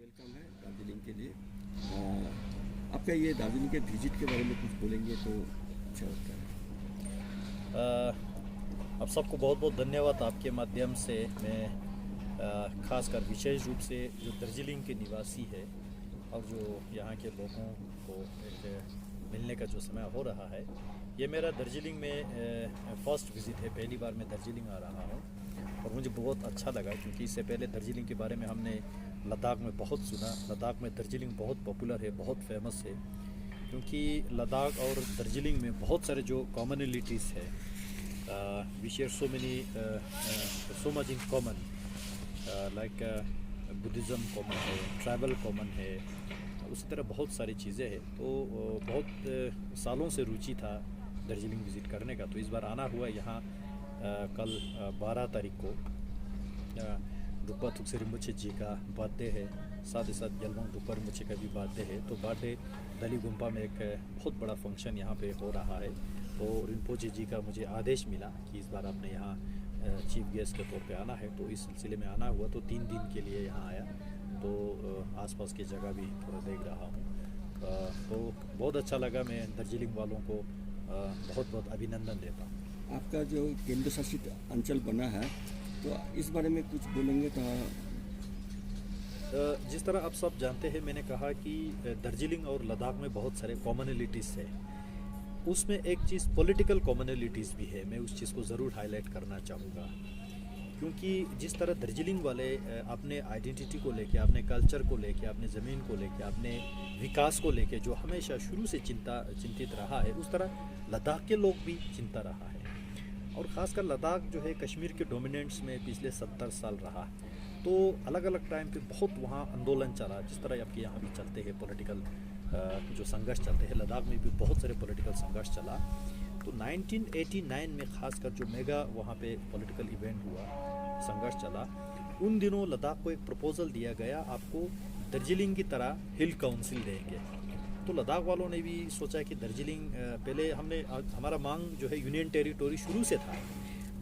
Welcome है दार्जिलिंग के लिए। आपका ये दार्जिलिंग के विजिट के बारे में कुछ बोलेंगे तो अच्छा लगता आप सबको बहुत बहुत धन्यवाद। आपके माध्यम से मैं खासकर विशेष रूप से जो दार्जिलिंग के निवासी है और जो यहाँ के लोगों को एक मिलने का जो समय हो रहा है, ये मेरा दार्जिलिंग में फर्स्ट विज़िट है। पहली बार मैं दार्जिलिंग आ रहा हूँ और मुझे बहुत अच्छा लगा, क्योंकि इससे पहले दार्जिलिंग के बारे में हमने लद्दाख में बहुत सुना। लद्दाख में दार्जिलिंग बहुत पॉपुलर है, बहुत फेमस है, क्योंकि लद्दाख और दार्जिलिंग में बहुत सारे जो कॉमनलिटीज़ है, we share so many so much in common, like Buddhism common है, ट्रैवल कॉमन है, उसी तरह बहुत सारी चीज़ें हैं। तो बहुत सालों से रुचि था दार्जिलिंग विज़िट करने का, तो इस बार आना हुआ यहाँ। कल 12 तारीख को ड्रुक्पा थुक्से रिम्पोछे जी का बर्थडे है, साथ ही साथ गेल्वांग ड्रुक्पा रिम्पोछे का भी बर्थडे है। तो बर्थडे दली गुम्पा में एक बहुत बड़ा फंक्शन यहाँ पे हो रहा है। तो रिम्पोछे जी का मुझे आदेश मिला कि इस बार आपने यहाँ चीफ गेस्ट के तौर पे आना है, तो इस सिलसिले में आना हुआ। तो 3 दिन के लिए यहाँ आया, तो आसपास की जगह भी थोड़ा देख रहा हूँ। तो बहुत अच्छा लगा। मैं दार्जिलिंग वालों को बहुत बहुत अभिनंदन देता हूँ। आपका जो केंद्र शासित अंचल बना है, तो इस बारे में कुछ बोलेंगे तो जिस तरह आप सब जानते हैं, मैंने कहा कि दार्जिलिंग और लद्दाख में बहुत सारे कॉमनलिटीज़ है। उसमें एक चीज़ पॉलिटिकल कॉमनलिटीज़ भी है, मैं उस चीज़ को ज़रूर हाईलाइट करना चाहूँगा। क्योंकि जिस तरह दार्जिलिंग वाले अपने आइडेंटिटी को लेके, अपने कल्चर को लेके, अपने ज़मीन को लेके, अपने विकास को लेके जो हमेशा शुरू से चिंतित रहा है, उस तरह लद्दाख के लोग भी चिंता रहा है। और ख़ासकर लद्दाख जो है कश्मीर के डोमिनेंट्स में पिछले 70 साल रहा, तो अलग अलग टाइम पे बहुत वहाँ आंदोलन चला, जिस तरह आपके यहाँ भी चलते हैं पॉलिटिकल जो संघर्ष चलते हैं। लद्दाख में भी बहुत सारे पॉलिटिकल संघर्ष चला। तो 1989 में खासकर जो मेगा वहाँ पे पॉलिटिकल इवेंट हुआ, संघर्ष चला, उन दिनों लद्दाख को एक प्रपोजल दिया गया, आपको दार्जिलिंग की तरह हिल काउंसिल देंगे। तो लद्दाख वालों ने भी सोचा कि दार्जिलिंग पहले हमारा मांग जो है यूनियन टेरिटोरी शुरू से था।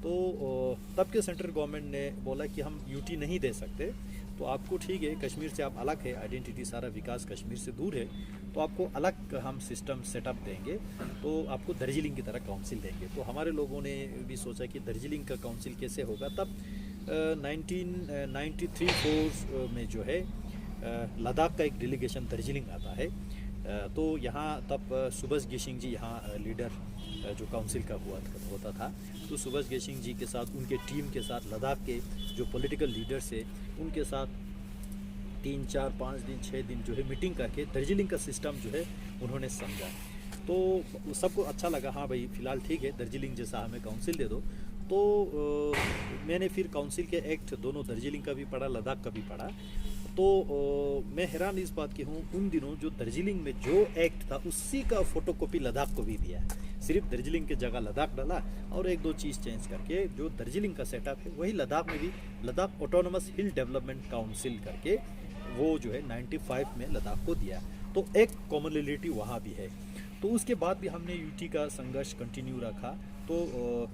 तो तब के सेंट्रल गवर्नमेंट ने बोला कि हम यूटी नहीं दे सकते, तो आपको ठीक है, कश्मीर से आप अलग है, आइडेंटिटी सारा विकास कश्मीर से दूर है, तो आपको अलग हम सिस्टम सेटअप देंगे, तो आपको दार्जिलिंग की तरह काउंसिल देंगे। तो हमारे लोगों ने भी सोचा कि दार्जिलिंग का काउंसिल कैसे होगा। तब 1993-4 में जो है लद्दाख का एक डेलीगेशन दार्जिलिंग आता है। तो यहाँ तब सुभाष गेशिंग जी यहाँ लीडर जो काउंसिल का होता था, तो सुभाष गेशिंग जी के साथ, उनके टीम के साथ, लद्दाख के जो पॉलिटिकल लीडर्स है उनके साथ 3, 4, 5 दिन, 6 दिन जो है मीटिंग करके दार्जिलिंग का सिस्टम जो है उन्होंने समझा। तो सबको अच्छा लगा, हाँ भाई फ़िलहाल ठीक है, दार्जिलिंग जैसा हमें काउंसिल दे दो। तो मैंने फिर काउंसिल के एक्ट दोनों दार्जिलिंग का भी पढ़ा, लद्दाख का भी पढ़ा। तो मैं हैरान इस बात की हूँ, उन दिनों जो दार्जिलिंग में जो एक्ट था उसी का फोटोकॉपी लद्दाख को भी दिया है। सिर्फ दार्जिलिंग की जगह लद्दाख डाला और 1-2 चीज़ चेंज करके जो दार्जिलिंग का सेटअप है वही लद्दाख में भी, लद्दाख ऑटोनोमस हिल डेवलपमेंट काउंसिल करके वो जो है 95 में लद्दाख को दिया। तो एक कॉमनलिटी वहाँ भी है। तो उसके बाद भी हमने यूटी का संघर्ष कंटिन्यू रखा। तो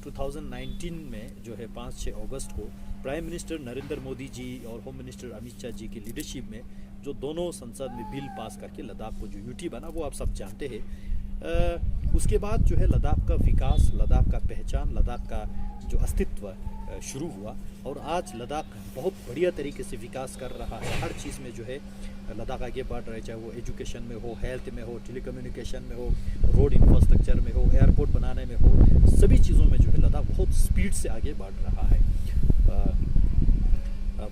2019 में जो है 5-6 अगस्त को प्राइम मिनिस्टर नरेंद्र मोदी जी और होम मिनिस्टर अमित शाह जी की लीडरशिप में जो दोनों संसद में बिल पास करके लद्दाख को जो यूटी बना, वो आप सब जानते हैं। उसके बाद जो है लद्दाख का विकास, लद्दाख का पहचान, लद्दाख का जो अस्तित्व शुरू हुआ, और आज लद्दाख बहुत बढ़िया तरीके से विकास कर रहा है। हर चीज़ में जो है लद्दाख आगे बढ़ रहा है, चाहे वो एजुकेशन में हो, हेल्थ में हो, टेलीकम्युनिकेशन में हो, रोड इंफ्रास्ट्रक्चर में हो, एयरपोर्ट बनाने में हो, सभी चीज़ों में जो है लद्दाख बहुत स्पीड से आगे बढ़ रहा है।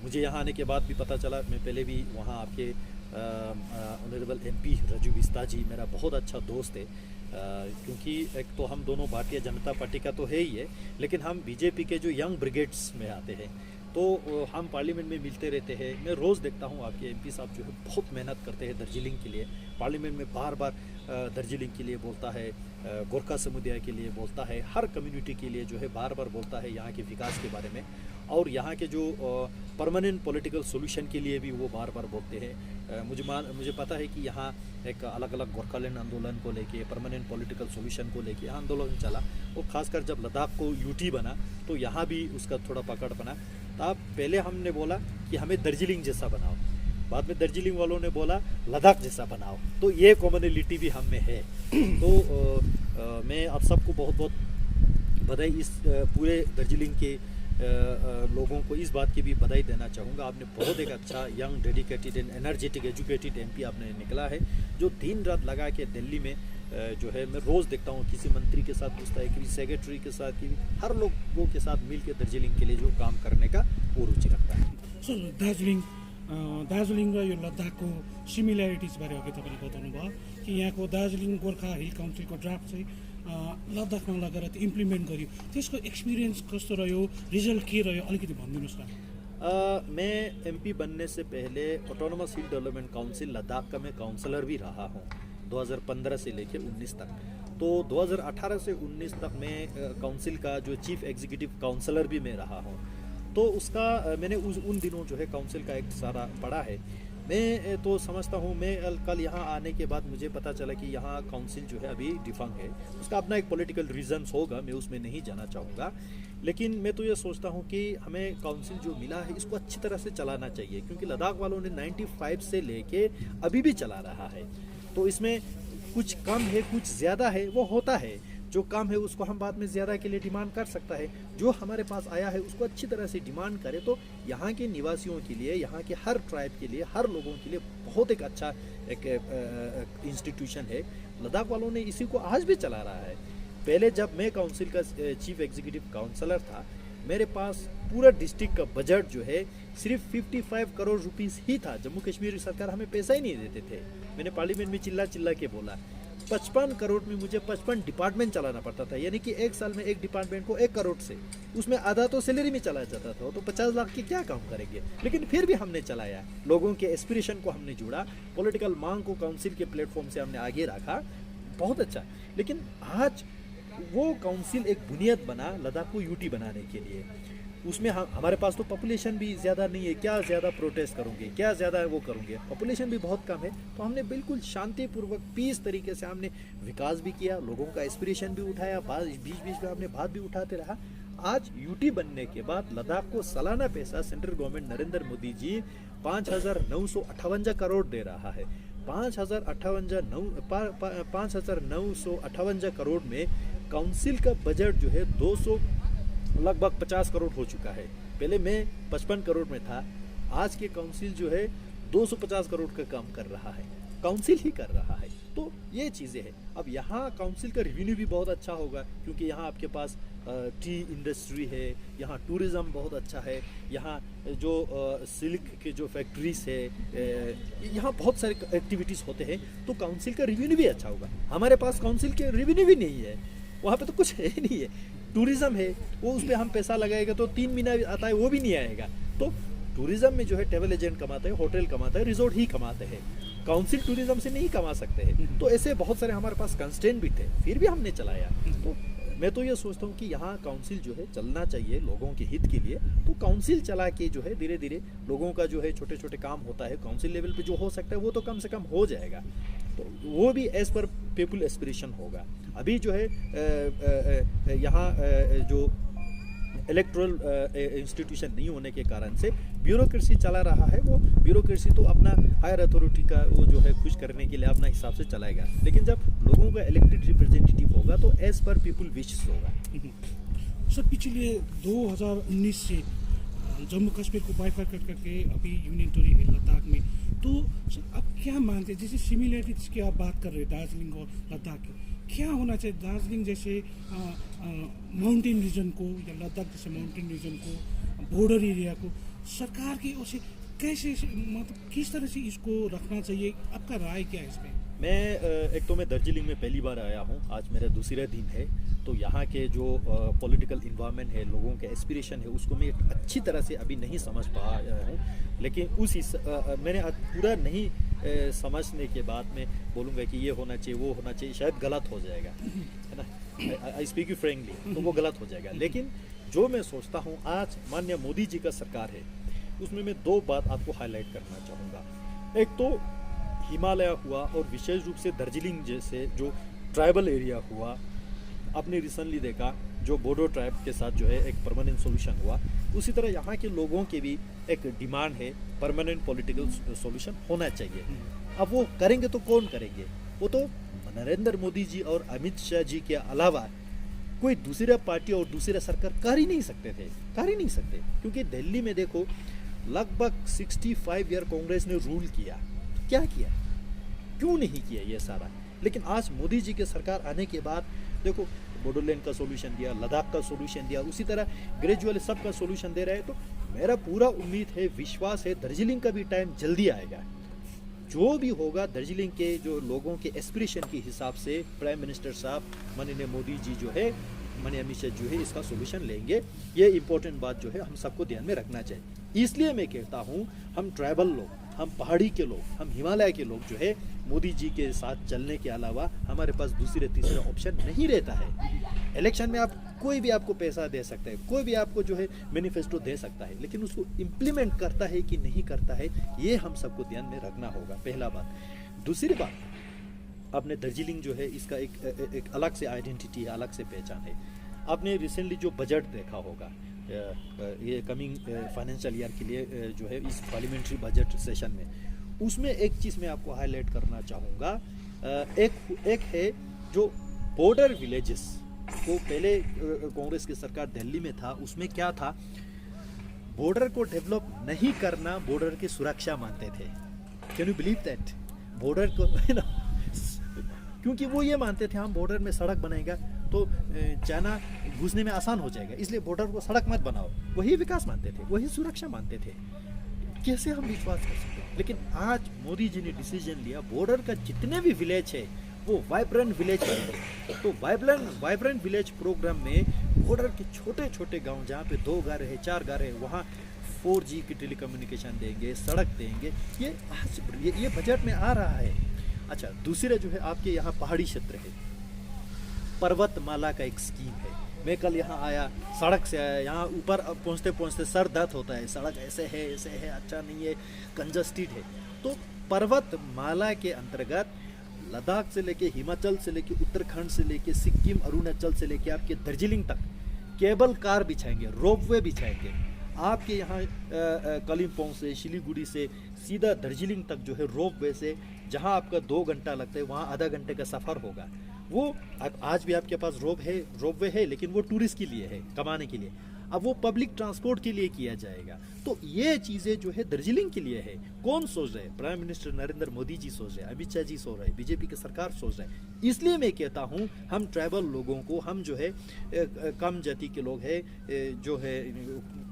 मुझे यहाँ आने के बाद भी पता चला, मैं पहले भी वहाँ आपके ऑनरेबल MP राजू बिस्ता जी मेरा बहुत अच्छा दोस्त है। क्योंकि एक तो हम दोनों भारतीय जनता पार्टी का तो है ही है, लेकिन हम बीजेपी के जो यंग ब्रिगेड्स में आते हैं, तो हम पार्लियामेंट में मिलते रहते हैं। मैं रोज़ देखता हूँ आपके MP साहब जो है बहुत मेहनत करते हैं दार्जिलिंग के लिए। पार्लियामेंट में बार बार दार्जिलिंग के लिए बोलता है, गोरखा समुदाय के लिए बोलता है, हर कम्युनिटी के लिए जो है बार बार बोलता है यहाँ के विकास के बारे में, और यहाँ के जो परमानेंट पॉलिटिकल सोल्यूशन के लिए भी वो बार बार बोलते हैं। मुझे पता है कि यहाँ एक अलग अलग गोरखालैंड आंदोलन को लेके, परमानेंट पॉलिटिकल सोल्यूशन को लेके आंदोलन चला, और ख़ासकर जब लद्दाख को यूटी बना तो यहाँ भी उसका थोड़ा पकड़ बना। तो आप पहले हमने बोला कि हमें दार्जिलिंग जैसा बनाओ, बाद में दार्जिलिंग वालों ने बोला लद्दाख जैसा बनाओ, तो ये कॉमनलिटी भी हम में है। तो मैं आप सबको बहुत बहुत बधाई, इस पूरे दार्जिलिंग के लोगों को इस बात की भी बधाई देना चाहूँगा। आपने बहुत एक अच्छा young dedicated and energetic educated MP आपने निकला है, जो दिन रात लगा के दिल्ली में जो है, मैं रोज़ देखता हूँ किसी मंत्री के साथ पूछता है, किसी सेक्रेटरी के साथ, कि हर लोगों के साथ मिल के दार्जिलिंग के लिए जो काम करने का वो रुचि रखता है। सर दार्जिलिङ र यो लद्दाखको सिमिल्यारिटिज बारे अघि तपाईँले बताउनु भयो कि यहाँको दार्जिलिङ गोर्खा हिल काउन्सिलको ड्राफ्ट चाहिँ लद्दाखमा लगेर त्यो इम्प्लिमेन्ट गर्यो, त्यसको एक्सपिरियन्स कस्तो रह्यो, रिजल्ट के रह्यो, अलिकति भनिदिनुहोस् न। मैं एमपी बनने से पहले ऑटोनोमस हिल डेवलपमेंट काउंसिल लद्दाख का मैं काउंसलर भी रहा हूँ 2015 से लेकर 19 तक। तो 2018 से 19 तक मैं काउंसिल का जो चीफ एग्जीक्यूटिव काउंसलर भी मैं रहा हूँ। तो उसका मैंने उन दिनों जो है काउंसिल का एक सारा पढ़ा है। मैं तो समझता हूँ, मैं कल यहाँ आने के बाद मुझे पता चला कि यहाँ काउंसिल जो है अभी डिफंक्ट है। उसका अपना एक पॉलिटिकल रीजंस होगा, मैं उसमें नहीं जाना चाहूँगा, लेकिन मैं तो ये सोचता हूँ कि हमें काउंसिल जो मिला है इसको अच्छी तरह से चलाना चाहिए, क्योंकि लद्दाख वालों ने 95 से लेके अभी भी चला रहा है। तो इसमें कुछ कम है, कुछ ज़्यादा है, वो होता है। जो कम है उसको हम बाद में ज़्यादा के लिए डिमांड कर सकता है, जो हमारे पास आया है उसको अच्छी तरह से डिमांड करें तो यहाँ के निवासियों के लिए, यहाँ के हर ट्राइब के लिए, हर लोगों के लिए बहुत एक अच्छा एक इंस्टीट्यूशन है। लद्दाख वालों ने इसी को आज भी चला रहा है। पहले जब मैं काउंसिल का चीफ एग्जीक्यूटिव काउंसलर था, मेरे पास पूरा डिस्ट्रिक्ट का बजट जो है सिर्फ 55 करोड़ रुपीस ही था। जम्मू कश्मीर सरकार हमें पैसा ही नहीं देते थे। मैंने पार्लियामेंट में चिल्ला चिल्ला के बोला, 55 करोड़ में मुझे 55 डिपार्टमेंट चलाना पड़ता था, यानी कि एक साल में एक डिपार्टमेंट को 1 करोड़ से, उसमें आधा तो सैलरी में चला जाता था। तो 50 लाख के क्या काम करेंगे, लेकिन फिर भी हमने चलाया। लोगों के एस्पिरेशन को हमने जोड़ा, पॉलिटिकल मांग को काउंसिल के प्लेटफॉर्म से हमने आगे रखा, बहुत अच्छा। लेकिन आज वो काउंसिल एक बुनियाद बना लद्दाख को यूटी बनाने के लिए। उसमें हमारे पास तो पॉपुलेशन भी ज़्यादा नहीं है, क्या ज़्यादा प्रोटेस्ट करोगे, क्या ज़्यादा वो करोगे, पॉपुलेशन भी बहुत कम है। तो हमने बिल्कुल शांतिपूर्वक पीस तरीके से हमने विकास भी किया, लोगों का एस्पिरेशन भी उठाया, बीच बीच में हमने बात भी उठाते रहा। आज यूटी बनने के बाद लद्दाख को सालाना पैसा सेंट्रल गवर्नमेंट नरेंद्र मोदी जी 5,958 करोड़ दे रहा है। 5,958 करोड़ में काउंसिल का बजट जो है 200 लगभग 50 करोड़ हो चुका है। पहले मैं 55 करोड़ में था, आज के काउंसिल जो है 250 करोड़ का काम कर रहा है, काउंसिल ही कर रहा है। तो ये चीज़ें हैं। अब यहाँ काउंसिल का रेवेन्यू भी बहुत अच्छा होगा, क्योंकि यहाँ आपके पास टी इंडस्ट्री है, यहाँ टूरिज़्म बहुत अच्छा है, यहाँ जो सिल्क के जो फैक्ट्रीज है, यहाँ बहुत सारे एक्टिविटीज़ होते हैं। तो काउंसिल का रेवेन्यू भी अच्छा होगा। हमारे पास काउंसिल के रेवेन्यू भी नहीं है, वहाँ पे तो कुछ है नहीं है। टूरिज़्म है, वो उस पर हम पैसा लगाएगा तो 3 महीना आता है, वो भी नहीं आएगा। तो टूरिज़्म में जो है ट्रेवल एजेंट कमाते हैं, होटल कमाते हैं, रिजोर्ट ही कमाते हैं, काउंसिल टूरिज़्म से नहीं कमा सकते हैं। तो ऐसे बहुत सारे हमारे पास कंस्ट्रेंट भी थे, फिर भी हमने चलाया। तो मैं तो ये सोचता हूँ कि यहाँ काउंसिल जो है चलना चाहिए लोगों के हित के लिए। तो काउंसिल चला के जो है धीरे धीरे लोगों का जो है छोटे छोटे काम होता है, काउंसिल लेवल पे जो हो सकता है वो तो कम से कम हो जाएगा। तो वो भी एज पर पीपल एस्पिरेशन होगा। अभी जो है यहाँ जो इलेक्टोरल इंस्टीट्यूशन नहीं होने के कारण से ब्यूरोक्रेसी चला रहा है। वो ब्यूरोक्रेसी तो अपना हायर अथॉरिटी का वो जो है खुश करने के लिए अपना हिसाब से चलाएगा, लेकिन जब लोगों का इलेक्टेड रिप्रेजेंटेटिव होगा तो एज पर पीपल विशेस होगा। सर, पिछले 2019 से जम्मू कश्मीर को बाइफरकेट करके अभी यूनियन टेरिटरी लद्दाख में, तो सर अब क्या मानते हैं, जैसे सिमिलरिटीज की आप बात कर रहे हैं दार्जिलिंग और लद्दाख की, क्या होना चाहिए दार्जिलिंग जैसे माउंटेन रीजन को या लद्दाख जैसे माउंटेन रीजन को, बॉर्डर एरिया को सरकार की ओर से कैसे, मतलब किस तरह से इसको रखना चाहिए, आपका राय क्या है इसमें? मैं एक तो मैं दार्जिलिंग में पहली बार आया हूँ, आज मेरा दूसरा दिन है। तो यहाँ के जो पॉलिटिकल इन्वायरमेंट है, लोगों के एस्पिरेशन है, उसको मैं अच्छी तरह से अभी नहीं समझ पाया हूँ। लेकिन मैंने पूरा नहीं समझने के बाद मैं बोलूँगा कि ये होना चाहिए, वो होना चाहिए, शायद गलत हो जाएगा, है ना। आई स्पीक यू फ्रेंकली, तो वो गलत हो जाएगा। लेकिन जो मैं सोचता हूँ, आज माननीय मोदी जी का सरकार है, उसमें मैं 2 बात आपको हाईलाइट करना चाहूँगा। एक तो हिमालय हुआ और विशेष रूप से दार्जिलिंग जैसे जो ट्राइबल एरिया हुआ, आपने रिसेंटली देखा जो बोडो ट्राइब के साथ जो है एक परमानेंट सोल्यूशन हुआ। उसी तरह यहाँ के लोगों की भी एक डिमांड है, परमानेंट पॉलिटिकल सॉल्यूशन होना चाहिए। अब वो करेंगे तो कौन करेंगे? वो तो नरेंद्र मोदी जी और अमित शाह जी के अलावा कोई दूसरा पार्टी और दूसरा सरकार कर ही नहीं सकते थे, कर ही नहीं सकते। क्योंकि दिल्ली में देखो लगभग 65 ईयर कांग्रेस ने रूल किया, तो क्या किया, क्यों नहीं किया ये सारा? लेकिन आज मोदी जी के सरकार आने के बाद देखो बोडोलैंड का सोल्यूशन दिया, लद्दाख का सोल्यूशन दिया, उसी तरह ग्रेजुअली सबका सोल्यूशन दे रहे हैं। तो मेरा पूरा उम्मीद है, विश्वास है, दार्जिलिंग का भी टाइम जल्दी आएगा। जो भी होगा दार्जिलिंग के जो लोगों के एस्पिरेशन के हिसाब से प्राइम मिनिस्टर साहब माननीय मोदी जी जो है, माननीय अमित शाह जो है, इसका सोल्यूशन लेंगे। ये इंपॉर्टेंट बात जो है हम सबको ध्यान में रखना चाहिए। इसलिए मैं कहता हूँ हम ट्राइबल लोग, हम पहाड़ी के लोग, हम हिमालय के लोग जो है मोदी जी के साथ चलने के अलावा हमारे पास दूसरे तीसरे ऑप्शन नहीं रहता है। इलेक्शन में आप कोई भी आपको पैसा दे सकता है, कोई भी आपको जो है मैनिफेस्टो दे सकता है, लेकिन उसको इम्प्लीमेंट करता है कि नहीं करता है, ये हम सबको ध्यान में रखना होगा, पहला बात। दूसरी बात, आपने दार्जिलिंग जो है इसका एक अलग से आइडेंटिटी है, अलग से पहचान है। आपने रिसेंटली जो बजट देखा होगा, ये कमिंग फाइनेंशियल ईयर के लिए जो है इस पार्लियामेंट्री बजट सेशन में, उसमें एक चीज़ मैं आपको हाईलाइट करना चाहूँगा। एक है जो बॉर्डर विलेजेस को पहले कांग्रेस की सरकार दिल्ली में था, उसमें क्या था, बॉर्डर को डेवलप नहीं करना बॉर्डर की सुरक्षा मानते थे। Can you believe that? Border को है ना, क्योंकि वो ये मानते थे हम बॉर्डर में सड़क बनाएगा तो चाइना घुसने में आसान हो जाएगा, इसलिए बॉर्डर को सड़क मत बनाओ। वही विकास मानते थे, वही सुरक्षा मानते थे। कैसे हम विश्वास कर सकते हैं? लेकिन आज मोदी जी ने डिसीजन लिया, बॉर्डर का जितने भी विलेज है वो वाइब्रेंट विलेज बनेंगे। तो वाइब्रेंट विलेज प्रोग्राम में बॉर्डर के छोटे छोटे गांव जहाँ पे 2 घर है, 4 घर है, वहाँ 4G की टेलीकम्युनिकेशन देंगे, सड़क देंगे। ये आज ये बजट में आ रहा है। अच्छा, दूसरे जो है आपके यहाँ पहाड़ी क्षेत्र है, पर्वतमाला का एक स्कीम है। मैं कल यहाँ आया, सड़क से आया, यहाँ ऊपर पहुँचते पहुँचते सर दर्द होता है, सड़क ऐसे है, अच्छा नहीं है, कंजस्टेड है। तो पर्वतमाला के अंतर्गत लद्दाख से लेके, हिमाचल से लेके, उत्तराखंड से लेके, सिक्किम, अरुणाचल से लेके आपके दार्जिलिंग तक केबल कार बिछाएंगे, रोपवे बिछाएंगे। आपके यहाँ कलिम्पोंग से, शिलीगुड़ी से सीधा दार्जिलिंग तक जो है रोपवे से, जहाँ आपका 2 घंटा लगता है वहाँ आधा घंटे का सफ़र होगा। वो आज भी आपके पास रोपवे है, लेकिन वो टूरिस्ट के लिए है, कमाने के लिए। अब वो पब्लिक ट्रांसपोर्ट के लिए किया जाएगा। तो ये चीज़ें जो है दार्जिलिंग के लिए है। कौन सोच रहे हैं? प्राइम मिनिस्टर नरेंद्र मोदी जी सोच रहे हैं, अमित शाह जी सोच रहे हैं, बीजेपी की सरकार सोच रहे हैं। इसलिए मैं कहता हूँ हम ट्राइबल लोगों को, हम जो है कम जाति के लोग हैं, जो है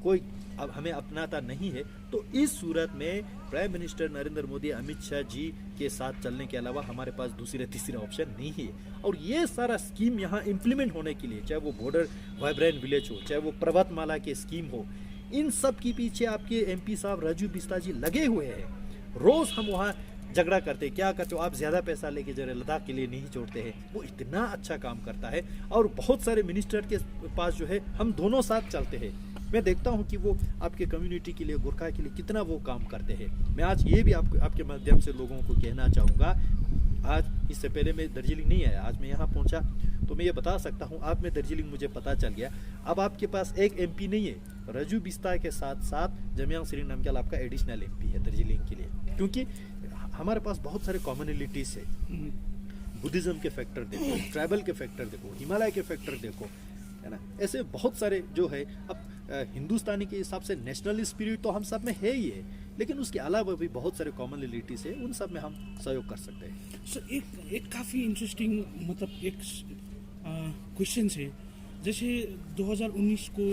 कोई अब हमें अपनाता नहीं है, तो इस सूरत में प्राइम मिनिस्टर नरेंद्र मोदी, अमित शाह जी के साथ चलने के अलावा हमारे पास दूसरे तीसरे ऑप्शन नहीं है। और ये सारा स्कीम यहाँ इम्प्लीमेंट होने के लिए, चाहे वो बॉर्डर वाइब्रेंट विलेज हो, चाहे वो पर्वतमाला के स्कीम हो, इन सब के पीछे आपके MP साहब राजू बिस्ता जी लगे हुए हैं। रोज़ हम वहाँ झगड़ा करते, क्या करते हो आप, ज़्यादा पैसा लेके जरा लद्दाख के लिए नहीं छोड़ते हैं। वो इतना अच्छा काम करता है। और बहुत सारे मिनिस्टर के पास जो है हम दोनों साथ चलते हैं। मैं देखता हूं कि वो आपके कम्युनिटी के लिए, गोरखा के लिए कितना वो काम करते हैं। मैं आज ये भी आपके माध्यम से लोगों को कहना चाहूँगा, आज इससे पहले मैं दार्जिलिंग नहीं आया, आज मैं यहाँ पहुँचा तो मैं ये बता सकता हूँ, आज मैं दार्जिलिंग मुझे पता चल गया। अब आपके पास एक MP नहीं है, राजू बिस्ता के साथ साथ जमियांग सिरिंग नामग्याल आपका एडिशनल MP है दार्जिलिंग के लिए। क्योंकि हमारे पास बहुत सारे कॉमनलिटीज़ है। बुद्धिज़्म के फैक्टर देखो, ट्राइबल के फैक्टर देखो, हिमालय के फैक्टर देखो, है ना। ऐसे बहुत सारे जो है, अब हिंदुस्तानी के हिसाब से नेशनल स्पिरिट तो हम सब में है ही है, लेकिन उसके अलावा भी बहुत सारे कॉमनलिटीज़ है, उन सब में हम सहयोग कर सकते हैं। सर एक काफ़ी इंटरेस्टिंग मतलब एक क्वेश्चन है, जैसे 2019 को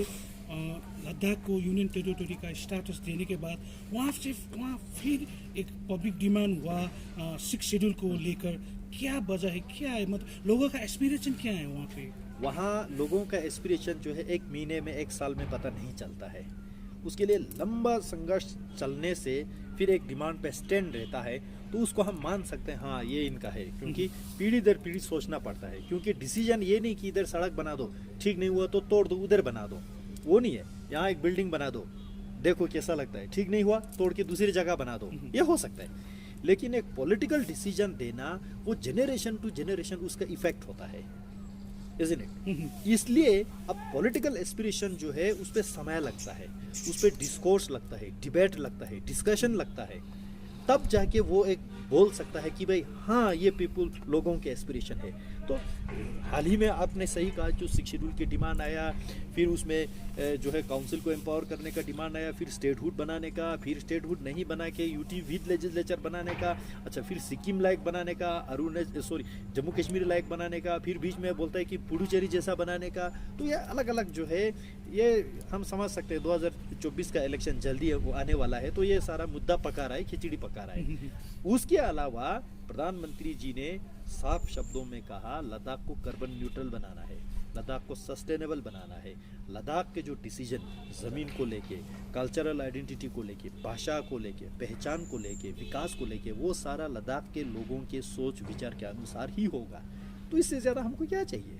लद्दाख को यूनियन टेरिटरी का स्टेटस देने के बाद वहाँ फिर एक पब्लिक डिमांड हुआ 6 शेड्यूल को लेकर। क्या वजह है, क्या है, मतलब लोगों का एस्पिरेशन क्या है वहाँ पे? वहाँ लोगों का एस्पिरेशन जो है 1 महीने में, 1 साल में पता नहीं चलता है। उसके लिए लंबा संघर्ष चलने से फिर एक डिमांड पे स्टैंड रहता है, तो उसको हम मान सकते हैं हाँ ये इनका है। क्योंकि पीढ़ी दर पीढ़ी सोचना पड़ता है। क्योंकि डिसीजन ये नहीं कि इधर सड़क बना दो, ठीक नहीं हुआ तो तोड़ दो, उधर बना दो, वो नहीं है। यहाँ एक बिल्डिंग बना दो, देखो कैसा लगता है, ठीक नहीं हुआ तोड़ के दूसरी जगह बना दो, ये हो सकता है। लेकिन एक पॉलिटिकल डिसीजन देना, वो जनरेशन टू जनरेशन उसका इफेक्ट होता है। Isn't it? इसलिए अब पॉलिटिकल एस्पिरेशन जो है उस पर समय लगता है, उस पर डिस्कोर्स लगता है, डिबेट लगता है, डिस्कशन लगता है, तब जाके वो एक बोल सकता है कि भाई हाँ ये पीपुल लोगों के एस्पिरेशन है। तो हाल ही में आपने सही कहा, जो 6 शेड्यूल की डिमांड आया, फिर उसमें जो है काउंसिल को एम्पावर करने का डिमांड आया, फिर स्टेटहुड बनाने का, फिर स्टेटहुड नहीं बना के यूटी विद लेजिस्लेचर बनाने का, अच्छा फिर सिक्किम लायक बनाने का, जम्मू कश्मीर लायक बनाने का, फिर बीच में बोलता है कि पुडुचेरी जैसा बनाने का। तो ये अलग अलग जो है, ये हम समझ सकते हैं 2024 का इलेक्शन जल्दी वो आने वाला है, तो ये सारा मुद्दा पका रहा है, खिचड़ी पका रहा है। उसके अलावा प्रधानमंत्री जी ने साफ शब्दों में कहा लद्दाख को कार्बन न्यूट्रल बनाना है, लद्दाख को सस्टेनेबल बनाना है। लद्दाख के जो डिसीजन ज़मीन को लेके, कल्चरल आइडेंटिटी को लेके, भाषा को लेके, पहचान को लेके, विकास को लेके, वो सारा लद्दाख के लोगों के सोच विचार के अनुसार ही होगा। तो इससे ज़्यादा हमको क्या चाहिए?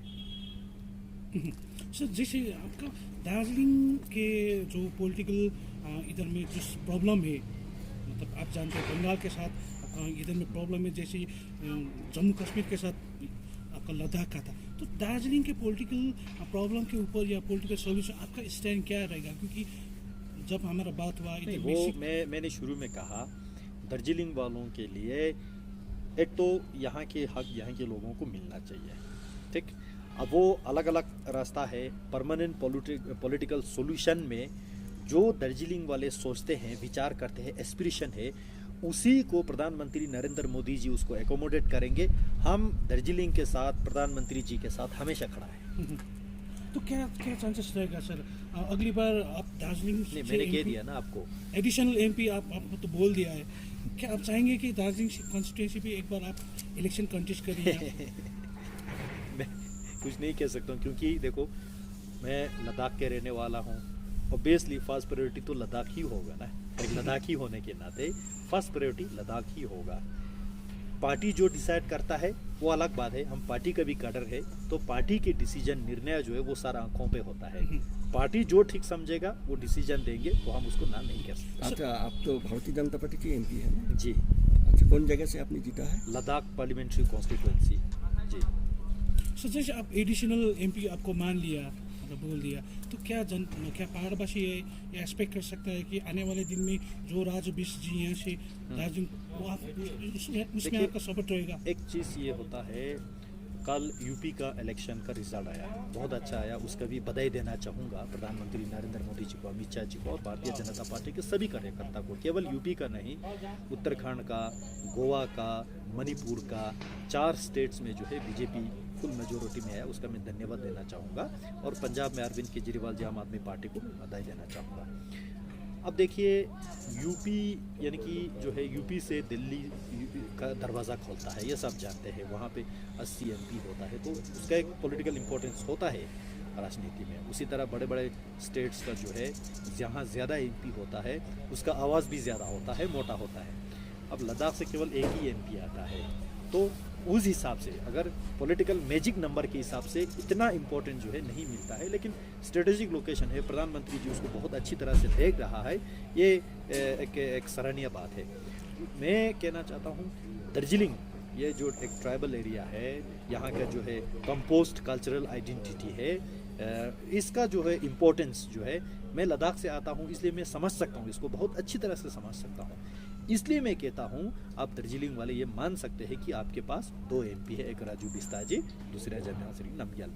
सर जैसे आपका दार्जिलिंग के जो पॉलिटिकल इधर में जिस प्रॉब्लम है, मतलब आप जानते हैं बंगाल के साथ इधर में प्रॉब्लम है, जैसे जम्मू कश्मीर के साथ आपका लद्दाख का था, तो दार्जिलिंग के पॉलिटिकल प्रॉब्लम के ऊपर या पॉलिटिकल सॉल्यूशन आपका स्टैंड क्या रहेगा? क्योंकि जब हमारा बात हुआ नहीं, वो मैंने शुरू में कहा दार्जिलिंग वालों के लिए एक तो यहाँ के हक यहाँ के लोगों को मिलना चाहिए, ठीक। अब वो अलग अलग रास्ता है, परमानेंट पॉलिटिकल सॉल्यूशन में जो दार्जिलिंग वाले सोचते हैं, विचार करते हैं, एस्पिरेशन है, उसी को प्रधानमंत्री नरेंद्र मोदी जी उसको एकोमोडेट करेंगे। हम दार्जिलिंग के साथ, प्रधानमंत्री जी के साथ हमेशा खड़ा है। तो क्या क्या चांसेस रहेगा सर अगली बार आप दार्जिलिंग नहीं, मैंने कह दिया ना आपको, एडिशनल एमपी आपको तो बोल दिया है, क्या आप चाहेंगे कि दार्जिलिंग कॉन्स्टिट्यूंसी पे एक बार आप इलेक्शन कंटेस्ट करिए? मैं कुछ नहीं कह सकता हूँ, क्योंकि देखो मैं लद्दाख के रहने वाला हूँ, ऑब्वियसली फर्स्ट प्रायोरिटी तो लद्दाख ही होगा ना, एक लद्दाखी होने के नाते फर्स्ट प्रायोरिटी लद्दाख ही होगा। पार्टी जो डिसाइड करता है वो अलग बात है, हम पार्टी का भी कैडर है, तो पार्टी के डिसीजन, निर्णय जो है वो सारा आंखों पे होता है। पार्टी जो ठीक समझेगा वो डिसीजन देंगे, तो हम उसको ना नहीं कर सकते। अच्छा, आप तो भारतीय जनता पार्टी के एमपी है ना? जी। अच्छा, कौन जगह से आपने जीता है? Ladakh parliamentary constituency. जी। सर जैसे आप एडिशनल एमपी आपको मान लिया, मतलब बोल दिया, तो क्या पहाड़वासी ये एक्सपेक्ट कर सकता है कि आने वाले दिन में जो राजू बिस्ट जी यहाँ से दार्जिलिंग, वो आप उसमें आपका सपोर्ट रहेगा? एक चीज़ ये होता है, कल यूपी का इलेक्शन का रिजल्ट आया, बहुत अच्छा आया, उसका भी बधाई देना चाहूँगा प्रधानमंत्री नरेंद्र मोदी जी को, अमित शाह जी को और भारतीय जनता पार्टी के सभी कार्यकर्ता को। केवल यूपी का नहीं, उत्तराखंड का, गोवा का, मणिपुर का, 4 स्टेट्स में जो है बीजेपी फुल मेजोरिटी में आया, उसका मैं धन्यवाद देना चाहूँगा। और पंजाब में अरविंद केजरीवाल जी आम आदमी पार्टी को बधाई देना चाहूँगा। अब देखिए, यूपी यानी कि जो है यूपी से दिल्ली का दरवाज़ा खोलता है, ये सब जानते हैं। वहाँ पे 80 एमपी होता है, तो उसका एक पॉलिटिकल इम्पोर्टेंस होता है राजनीति में। उसी तरह बड़े बड़े स्टेट्स का जो है, जहाँ ज़्यादा एमपी होता है उसका आवाज़ भी ज़्यादा होता है, मोटा होता है। अब लद्दाख से केवल एक ही एमपी आता है, तो उस हिसाब से अगर पॉलिटिकल मैजिक नंबर के हिसाब से इतना इम्पोर्टेंट जो है नहीं मिलता है, लेकिन स्ट्रेटेजिक लोकेशन है, प्रधानमंत्री जी उसको बहुत अच्छी तरह से देख रहा है, ये एक सराहनीय बात है। मैं कहना चाहता हूँ दार्जिलिंग, ये जो एक ट्राइबल एरिया है, यहाँ का जो है कंपोस्ट कल्चरल आइडेंटिटी है, इसका जो है इम्पोर्टेंस जो है, मैं लद्दाख से आता हूँ इसलिए मैं समझ सकता हूँ, इसको बहुत अच्छी तरह से समझ सकता हूँ। इसलिए मैं कहता हूँ आप दार्जिलिंग वाले ये मान सकते हैं कि आपके पास 2 एमपी है, एक राजू बिस्ता जी, दूसरा जमियान सिंह नमग्याल।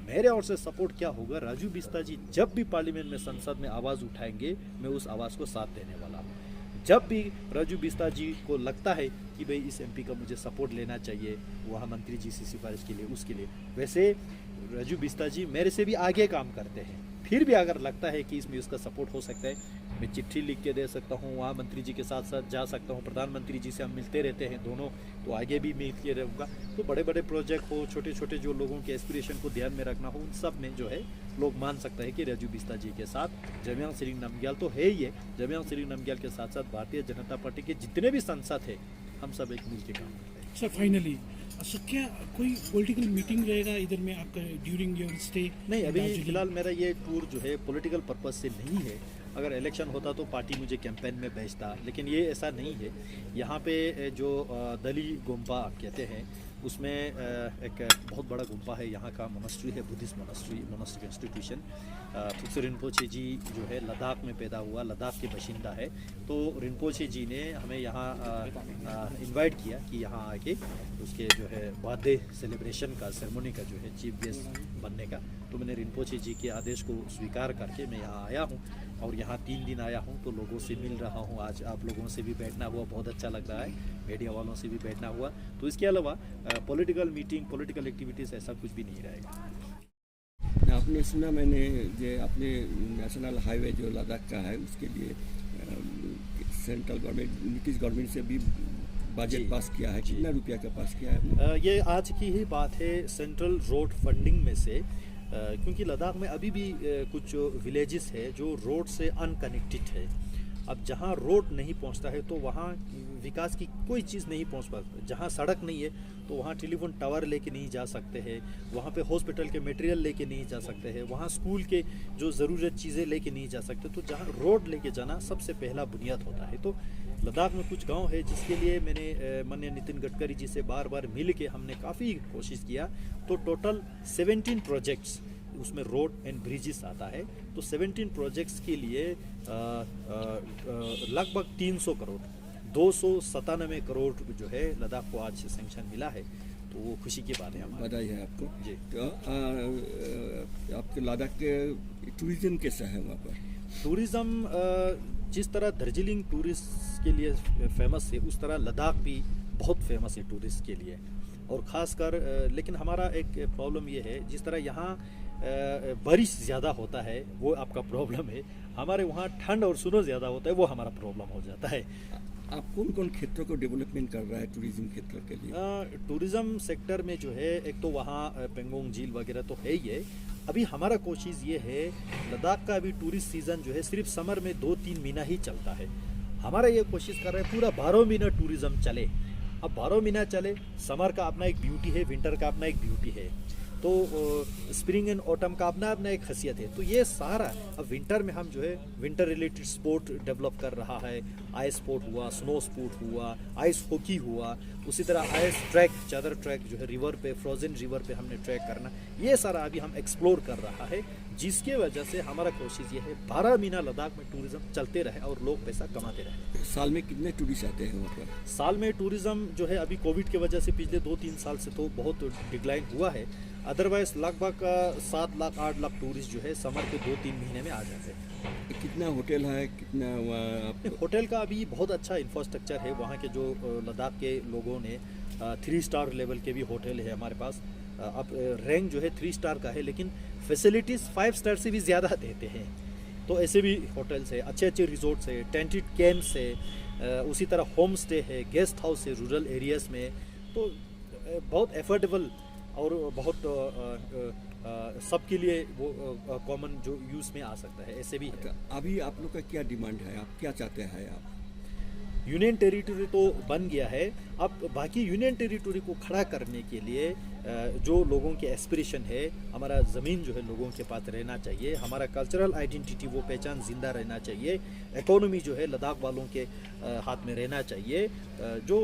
मेरे ओर से सपोर्ट क्या होगा, राजू बिस्ता जी जब भी पार्लियामेंट में, संसद में आवाज़ उठाएंगे, मैं उस आवाज़ को साथ देने वाला हूँ। जब भी राजू बिस्ता जी को लगता है कि भाई इस एमपी का मुझे सपोर्ट लेना चाहिए, वहाँ मंत्री जी से सिफारिश के लिए, उसके लिए, वैसे राजू बिस्ता जी मेरे से भी आगे काम करते हैं, फिर भी अगर लगता है कि इसमें उसका सपोर्ट हो सकता है, मैं चिट्ठी लिख के दे सकता हूँ, वहाँ मंत्री जी के साथ साथ जा सकता हूँ, प्रधानमंत्री जी से हम मिलते रहते हैं दोनों, तो आगे भी मिलते रहूँगा। तो बड़े बड़े प्रोजेक्ट हो, छोटे छोटे जो लोगों के एस्पिरेशन को ध्यान में रखना हो, उन सब में जो है लोग मान सकते हैं कि राजू बिस्ता जी के साथ जमियान सिंह नमग्याल तो है ही है, जमियान सिंह नमग्याल के साथ साथ भारतीय जनता पार्टी के जितने भी सांसद हैं, हम सब एक मिल के काम करते हैं। सर फाइनली सर क्या कोई पॉलिटिकल मीटिंग रहेगा इधर में आपका ड्यूरिंग योर स्टे? नहीं, अभी फिलहाल मेरा ये टूर जो है पॉलिटिकल पर्पज से नहीं है। अगर इलेक्शन होता तो पार्टी मुझे कैंपेन में भेजता, लेकिन ये ऐसा नहीं है। यहाँ पे जो दली गुम्बा कहते हैं उसमें एक बहुत बड़ा गुम्बा है, यहाँ का मोनास्ट्री है, बुद्धिस्ट मोनास्ट्री इंस्टीट्यूशन। फुत्सु रिनपोचे जी जो है लद्दाख में पैदा हुआ, लद्दाख के बाशिंदा है। तो रिनपोचे जी ने हमें यहाँ इनवाइट किया कि यहाँ आके उसके जो है बर्थडे सेलिब्रेशन का सेरेमनी का जो है चीफ गेस्ट बनने का। तो मैंने रिनपोचे जी के आदेश को स्वीकार करके मैं यहाँ आया हूँ और यहाँ 3 दिन आया हूँ, तो लोगों से मिल रहा हूँ। आज आप लोगों से भी बैठना हुआ, बहुत अच्छा लग रहा है, मीडिया वालों से भी बैठना हुआ। तो इसके अलावा पॉलिटिकल मीटिंग, पॉलिटिकल एक्टिविटीज़ ऐसा कुछ भी नहीं रहेगा। आपने सुना मैंने जो अपने नेशनल हाईवे जो लद्दाख का है उसके लिए सेंट्रल गवर्नमेंट, नीतीश गवर्नमेंट से भी बजट पास किया है, कितना रुपया का पास किया है? ये आज की ही बात है। सेंट्रल रोड फंडिंग में से, क्योंकि लद्दाख में अभी भी कुछ विलेजेस है जो रोड से अनकनेक्टेड है। अब जहाँ रोड नहीं पहुँचता है तो वहाँ विकास की कोई चीज़ नहीं पहुँच पाती। जहाँ सड़क नहीं है तो वहाँ टेलीफोन टावर लेके नहीं जा सकते हैं, वहाँ पे हॉस्पिटल के मटेरियल लेके नहीं जा सकते हैं, वहाँ स्कूल के जो ज़रूरत चीज़ें लेके नहीं जा सकते। तो जहाँ रोड लेके जाना सबसे पहला बुनियाद होता है। तो लद्दाख में कुछ गांव है जिसके लिए मैंने माननीय नितिन गडकरी जी से बार बार मिल के हमने काफ़ी कोशिश किया। तो टोटल 17 प्रोजेक्ट्स उसमें रोड एंड ब्रिजेस आता है। तो 17 प्रोजेक्ट्स के लिए लगभग 300 करोड़ 297 करोड़ जो है लद्दाख को आज सेंक्शन मिला है। तो वो खुशी की बात है हमारी। बधाई है आपको जी। तो आपके लद्दाख के टूरिज्म कैसा है वहाँ पर? टूरिज़्म जिस तरह दार्जिलिंग टूरिस्ट के लिए फेमस है, उस तरह लद्दाख भी बहुत फेमस है टूरिस्ट के लिए। और ख़ासकर लेकिन हमारा एक प्रॉब्लम ये है, जिस तरह यहाँ बारिश ज़्यादा होता है वो आपका प्रॉब्लम है, हमारे वहाँ ठंड और स्नो ज़्यादा होता है वो हमारा प्रॉब्लम हो जाता है। आप कौन कौन क्षेत्रों को डेवलपमेंट कर रहा है टूरिज्म क्षेत्र के लिए? टूरिज़्म सेक्टर में जो है एक तो वहाँ पेंगोंग झील वगैरह तो है ही है। अभी हमारा कोशिश ये है, लद्दाख का अभी टूरिस्ट सीज़न जो है सिर्फ समर में 2-3 महीना ही चलता है। हमारा ये कोशिश कर रहे हैं पूरा 12 महीना टूरिज़्म चले। अब 12 महीना चले, समर का अपना एक ब्यूटी है, विंटर का अपना एक ब्यूटी है, तो स्प्रिंग एंड ऑटम का अपना अपना एक खासियत है। तो ये सारा अब विंटर में हम जो है विंटर रिलेटेड स्पोर्ट डेवलप कर रहा है। आइस स्पोर्ट हुआ, स्नो स्पोर्ट हुआ, आइस हॉकी हुआ, उसी तरह आइस ट्रैक, चादर ट्रैक जो है रिवर पे, फ्रोजन रिवर पे हमने ट्रैक करना, ये सारा अभी हम एक्सप्लोर कर रहा है। जिसके वजह से हमारा कोशिश ये है 12 महीना लद्दाख में टूरिज्म चलते रहे और लोग पैसा कमाते रहे। साल में कितने टूरिस्ट आते हैं वहाँ पर? साल में टूरिज्म जो है अभी कोविड की वजह से पिछले 2-3 साल से तो बहुत डिक्लाइन हुआ है। अदरवाइज लगभग 7 लाख 8 लाख टूरिस्ट जो है समर के 2-3 महीने में आ जाते हैं। कितना होटल है, कितना वहाँ होटल का अभी बहुत अच्छा इंफ्रास्ट्रक्चर है। वहाँ के जो लद्दाख के लोगों ने 3 स्टार लेवल के भी होटल है हमारे पास। अब रैंक जो है 3 स्टार का है, लेकिन फैसिलिटीज़ 5 स्टार से भी ज़्यादा देते हैं। तो ऐसे भी होटल्स है, अच्छे अच्छे रिजॉर्ट्स है, टेंटेड कैंप्स है, उसी तरह होम स्टे है, गेस्ट हाउस है रूरल एरियाज़ में। तो बहुत एफोर्डेबल और बहुत सबके लिए वो कॉमन जो यूज़ में आ सकता है, ऐसे भी है। अभी आप लोग का क्या डिमांड है, आप क्या चाहते हैं? आप यूनियन टेरिटरी तो बन गया है, अब बाकी यूनियन टेरिटरी को खड़ा करने के लिए जो लोगों के एस्पिरेशन है, हमारा ज़मीन जो है लोगों के पास रहना चाहिए, हमारा कल्चरल आइडेंटिटी वो पहचान जिंदा रहना चाहिए, इकोनॉमी जो है लद्दाख वालों के हाथ में रहना चाहिए। जो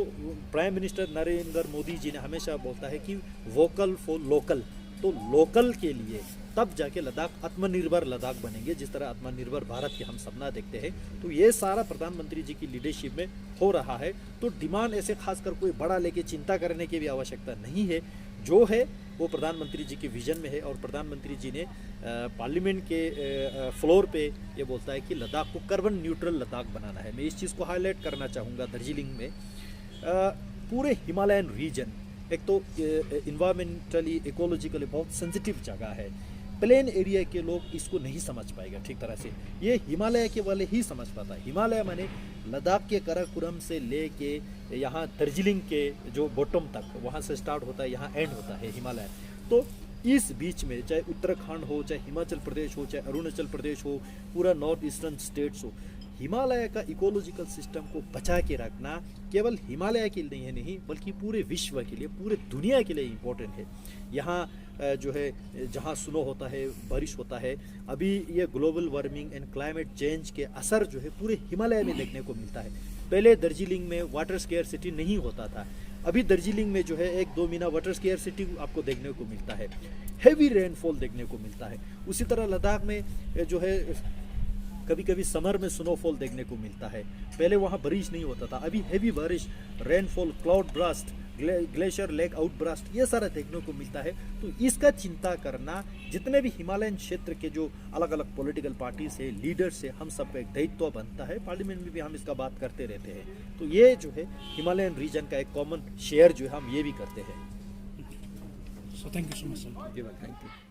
प्राइम मिनिस्टर नरेंद्र मोदी जी ने हमेशा बोलता है कि वोकल फॉर लोकल, तो लोकल के लिए तब जाके लद्दाख आत्मनिर्भर लद्दाख बनेंगे, जिस तरह आत्मनिर्भर भारत के हम सपना देखते हैं। तो ये सारा प्रधानमंत्री जी की लीडरशिप में हो रहा है। तो डिमांड ऐसे खासकर कोई बड़ा लेके चिंता करने की भी आवश्यकता नहीं है। जो है वो प्रधानमंत्री जी के विजन में है और प्रधानमंत्री जी ने पार्लियामेंट के फ्लोर पे ये बोलता है कि लद्दाख को कार्बन न्यूट्रल लद्दाख बनाना है। मैं इस चीज़ को हाईलाइट करना चाहूँगा। दार्जिलिंग में पूरे हिमालयन रीजन एक तो इन्वायरमेंटली इकोलॉजिकली बहुत सेंसिटिव जगह है। प्लेन एरिया के लोग इसको नहीं समझ पाएगा ठीक तरह से, ये हिमालय के वाले ही समझ पाता है। हिमालय माने लद्दाख के कराकोरम से लेके यहाँ दार्जिलिंग के जो बॉटम तक, वहाँ से स्टार्ट होता है, यहाँ एंड होता है हिमालय। तो इस बीच में चाहे उत्तराखंड हो, चाहे हिमाचल प्रदेश हो, चाहे अरुणाचल प्रदेश हो, पूरा नॉर्थ ईस्टर्न स्टेट्स हो, हिमालय का इकोलॉजिकल सिस्टम को बचा के रखना केवल हिमालय के लिए नहीं बल्कि पूरे विश्व के लिए, पूरे दुनिया के लिए इम्पोर्टेंट है। यहाँ जो है जहाँ स्नो होता है, बारिश होता है, अभी ये global warming and climate change के असर जो है पूरे हिमालय में देखने को मिलता है। पहले दार्जिलिंग में वाटर स्केयरसिटी नहीं होता था, अभी दार्जिलिंग में जो है 1-2 महीना वाटर स्केयरसिटी आपको देखने को मिलता है, हेवी रेनफॉल देखने को मिलता है। उसी तरह लद्दाख में जो है कभी कभी समर में स्नोफॉल देखने को मिलता है। पहले वहाँ बारिश नहीं होता था, अभी हेवी बारिश, rainfall, cloud burst, glacier lake out burst, ये सारा देखने को मिलता है। तो इसका चिंता करना जितने भी हिमालयन क्षेत्र के जो अलग अलग पॉलिटिकल पार्टीज है, लीडर्स है, हम सब एक दायित्व बनता है। पार्लियामेंट में भी हम इसका बात करते रहते हैं। तो ये जो है हिमालयन रीजन का एक कॉमन शेयर जो है हम ये भी करते हैं। So thank you so much sir. Thank you.